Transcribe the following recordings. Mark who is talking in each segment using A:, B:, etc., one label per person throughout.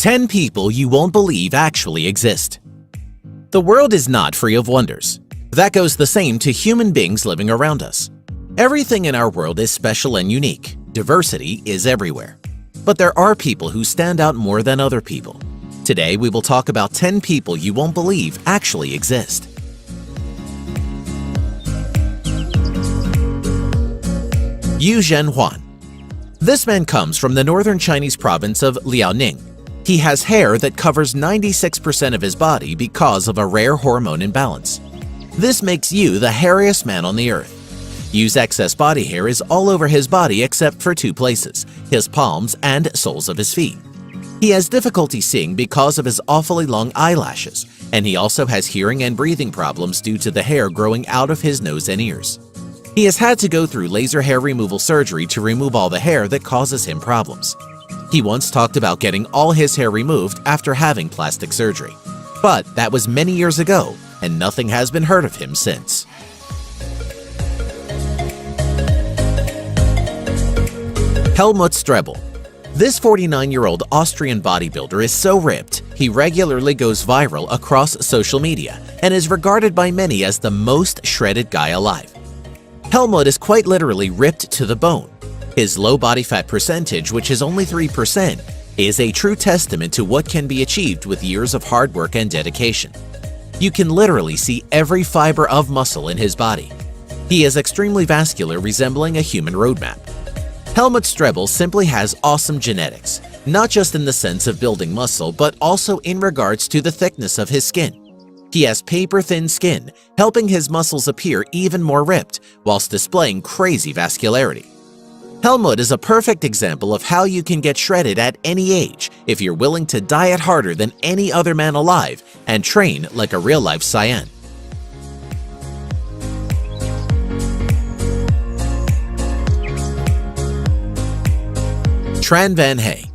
A: 10 people you won't believe actually exist. The world is not free of wonders. That goes the same to human beings living around us. Everything in our world is special and unique. Diversity is everywhere. But there are people who stand out more than other people. Today, we will talk about 10 people you won't believe actually exist. Zhenhuan. This man comes from the northern Chinese province of Liaoning. He has hair that covers 96% of his body because of a rare hormone imbalance. This makes Yu the hairiest man on the earth. Yu's excess body hair is all over his body except for two places, his palms and soles of his feet. He has difficulty seeing because of his awfully long eyelashes, and he also has hearing and breathing problems due to the hair growing out of his nose and ears. He has had to go through laser hair removal surgery to remove all the hair that causes him problems. He once talked about getting all his hair removed after having plastic surgery. But that was many years ago, and nothing has been heard of him since. Helmut Strebel. This 49-year-old Austrian bodybuilder is so ripped, he regularly goes viral across social media and is regarded by many as the most shredded guy alive. Helmut is quite literally ripped to the bone. His low body fat percentage, which is only 3%, is a true testament to what can be achieved with years of hard work and dedication. You can literally see every fiber of muscle in his body. He is extremely vascular, resembling a human roadmap. Helmut Strebel simply has awesome genetics, not just in the sense of building muscle, but also in regards to the thickness of his skin. He has paper-thin skin, helping his muscles appear even more ripped, whilst displaying crazy vascularity. Helmut is a perfect example of how you can get shredded at any age if you're willing to diet harder than any other man alive and train like a real-life Saiyan. Tran Van Hay.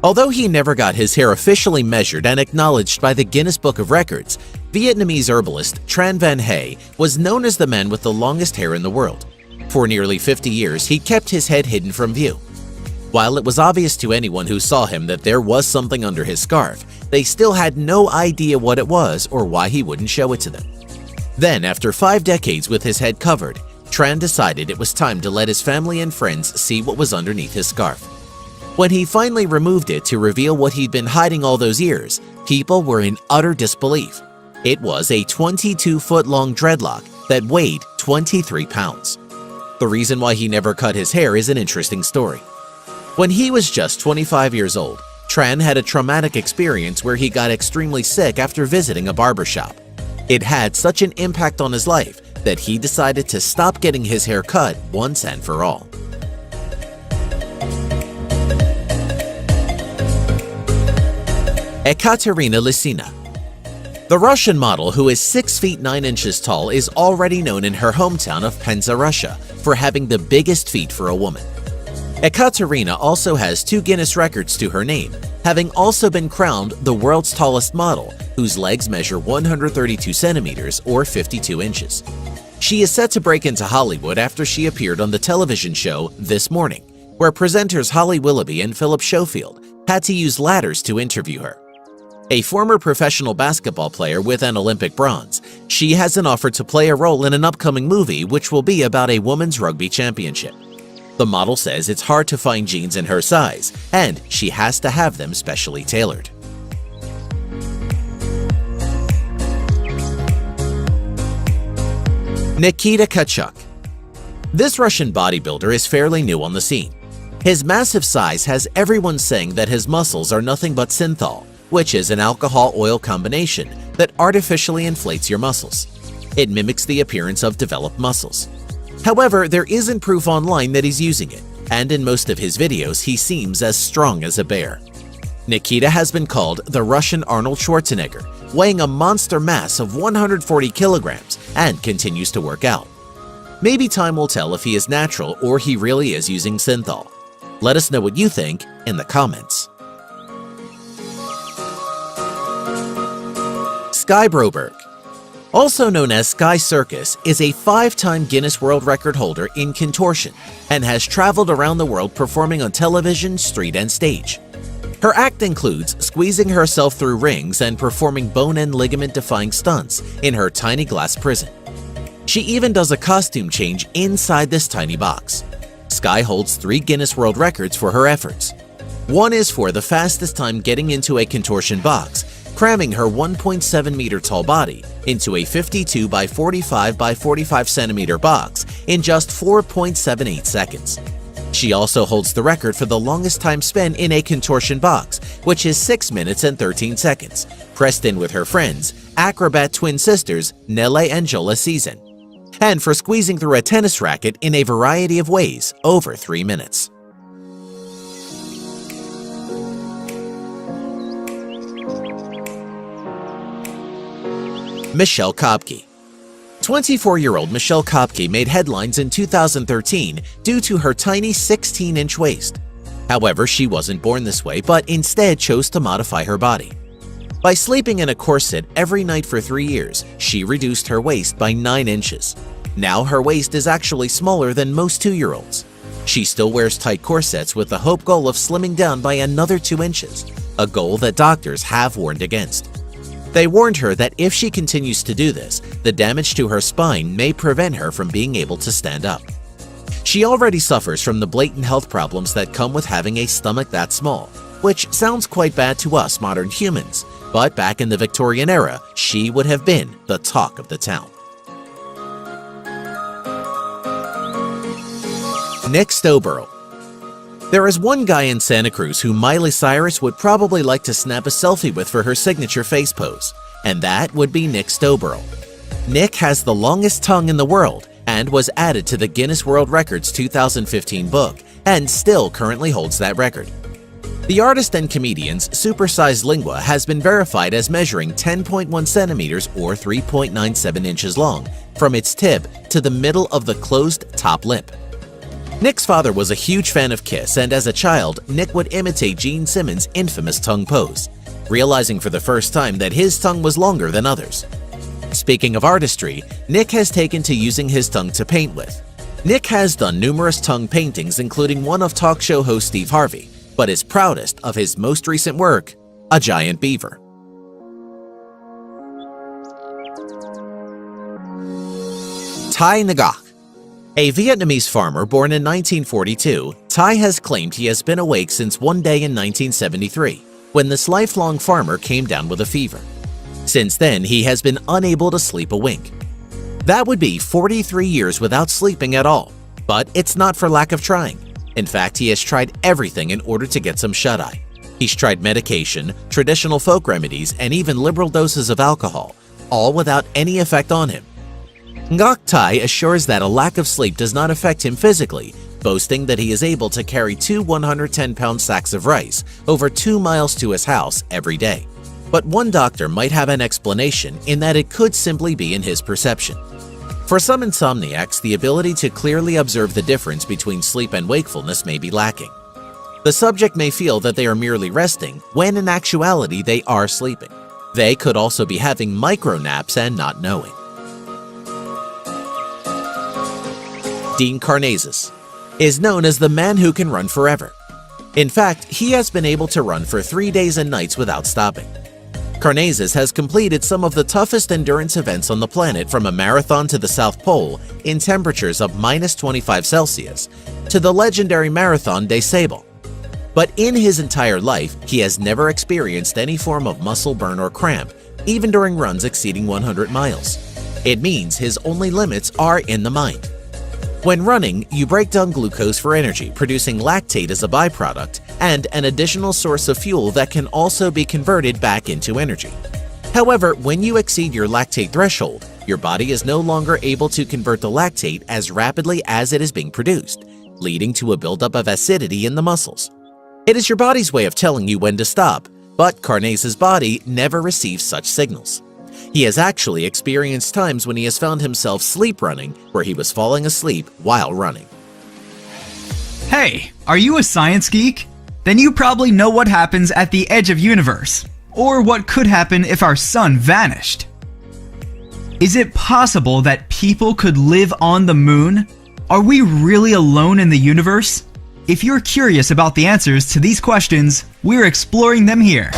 A: Although he never got his hair officially measured and acknowledged by the Guinness Book of Records, Vietnamese herbalist Tran Van Hay was known as the man with the longest hair in the world. For nearly 50 years, he kept his head hidden from view. While it was obvious to anyone who saw him that there was something under his scarf, they still had no idea what it was or why he wouldn't show it to them. Then, after 5 decades with his head covered, Tran decided it was time to let his family and friends see what was underneath his scarf. When he finally removed it to reveal what he'd been hiding all those years, people were in utter disbelief. It was a 22-foot-long dreadlock that weighed 23 pounds. The reason why he never cut his hair is an interesting story. When he was just 25 years old, Tran had a traumatic experience where he got extremely sick after visiting a barbershop. It had such an impact on his life that he decided to stop getting his hair cut once and for all. Ekaterina Lysina. The Russian model, who is 6 feet 9 inches tall, is already known in her hometown of Penza, Russia, for having the biggest feet for a woman. Ekaterina also has 2 Guinness records to her name, having also been crowned the world's tallest model, whose legs measure 132 centimeters or 52 inches. She is set to break into Hollywood after she appeared on the television show This Morning, where presenters Holly Willoughby and Philip Schofield had to use ladders to interview her. A former professional basketball player with an Olympic bronze, she has an offer to play a role in an upcoming movie which will be about a women's rugby championship. The model says it's hard to find jeans in her size, and she has to have them specially tailored. Nikita Kachuk. This Russian bodybuilder is fairly new on the scene. His massive size has everyone saying that his muscles are nothing but synthol, which is an alcohol oil combination that artificially inflates your muscles. It mimics the appearance of developed muscles. However, there isn't proof online that he's using it, and in most of his videos he seems as strong as a bear. Nikita has been called the Russian Arnold Schwarzenegger, weighing a monster mass of 140 kilograms and continues to work out. Maybe time will tell if he is natural or he really is using synthol. Let us know what you think in the comments. Sky Broberg. Also known as Sky Circus, is a 5-time Guinness World Record holder in contortion and has traveled around the world performing on television, street, and stage. Her act includes squeezing herself through rings and performing bone and ligament-defying stunts in her tiny glass prison. She even does a costume change inside this tiny box. Skye holds 3 Guinness World Records for her efforts. One is for the fastest time getting into a contortion box, cramming her 1.7-meter tall body into a 52 by 45 by 45 centimeter box in just 4.78 seconds. She also holds the record for the longest time spent in a contortion box, which is 6 minutes and 13 seconds, pressed in with her friends, acrobat twin sisters Nele and Jola Season, and for squeezing through a tennis racket in a variety of ways over 3 minutes. Michelle Kopke. 24-year-old Michelle Kopke made headlines in 2013 due to her tiny 16-inch waist. However, she wasn't born this way, but instead chose to modify her body. By sleeping in a corset every night for 3 years, she reduced her waist by 9 inches. Now her waist is actually smaller than most 2-year-olds. She still wears tight corsets with the hope goal of slimming down by another 2 inches, a goal that doctors have warned against. They warned her that if she continues to do this, the damage to her spine may prevent her from being able to stand up. She already suffers from the blatant health problems that come with having a stomach that small, which sounds quite bad to us modern humans, but back in the Victorian era, she would have been the talk of the town. Nick Stowborough. There is one guy in Santa Cruz who Miley Cyrus would probably like to snap a selfie with for her signature face pose, and that would be Nick Stowborough. Nick has the longest tongue in the world and was added to the Guinness World Records 2015 book and still currently holds that record. The artist and comedian's supersized lingua has been verified as measuring 10.1 centimeters or 3.97 inches long from its tip to the middle of the closed top lip. Nick's father was a huge fan of Kiss, and as a child, Nick would imitate Gene Simmons' infamous tongue pose, realizing for the first time that his tongue was longer than others. Speaking of artistry, Nick has taken to using his tongue to paint with. Nick has done numerous tongue paintings, including one of talk show host Steve Harvey, but is proudest of his most recent work, a giant beaver. Thai Ngọc. A Vietnamese farmer born in 1942, Thai has claimed he has been awake since one day in 1973, when this lifelong farmer came down with a fever. Since then, he has been unable to sleep a wink. That would be 43 years without sleeping at all, but it's not for lack of trying. In fact, he has tried everything in order to get some shut-eye. He's tried medication, traditional folk remedies, and even liberal doses of alcohol, all without any effect on him. Ngoc Thai assures that a lack of sleep does not affect him physically, boasting that he is able to carry 2 110-pound sacks of rice over 2 miles to his house every day. But one doctor might have an explanation in that it could simply be in his perception. For some insomniacs, the ability to clearly observe the difference between sleep and wakefulness may be lacking. The subject may feel that they are merely resting, when in actuality they are sleeping. They could also be having micro-naps and not knowing. Dean Karnazes is known as the man who can run forever. In fact, he has been able to run for 3 days and nights without stopping. Karnazes has completed some of the toughest endurance events on the planet, from a marathon to the South Pole in temperatures of -25 Celsius to the legendary Marathon des Sables. But in his entire life, he has never experienced any form of muscle burn or cramp, even during runs exceeding 100 miles. It means his only limits are in the mind. When running, you break down glucose for energy, producing lactate as a byproduct and an additional source of fuel that can also be converted back into energy. However, when you exceed your lactate threshold, your body is no longer able to convert the lactate as rapidly as it is being produced, leading to a buildup of acidity in the muscles. It is your body's way of telling you when to stop, but Karnazes' body never receives such signals. He has actually experienced times when he has found himself sleep running, where he was falling asleep while running.
B: Hey, are you a science geek? Then you probably know what happens at the edge of universe, or what could happen if our sun vanished. Is it possible that people could live on the moon? Are we really alone in the universe? If you're curious about the answers to these questions, we're exploring them here.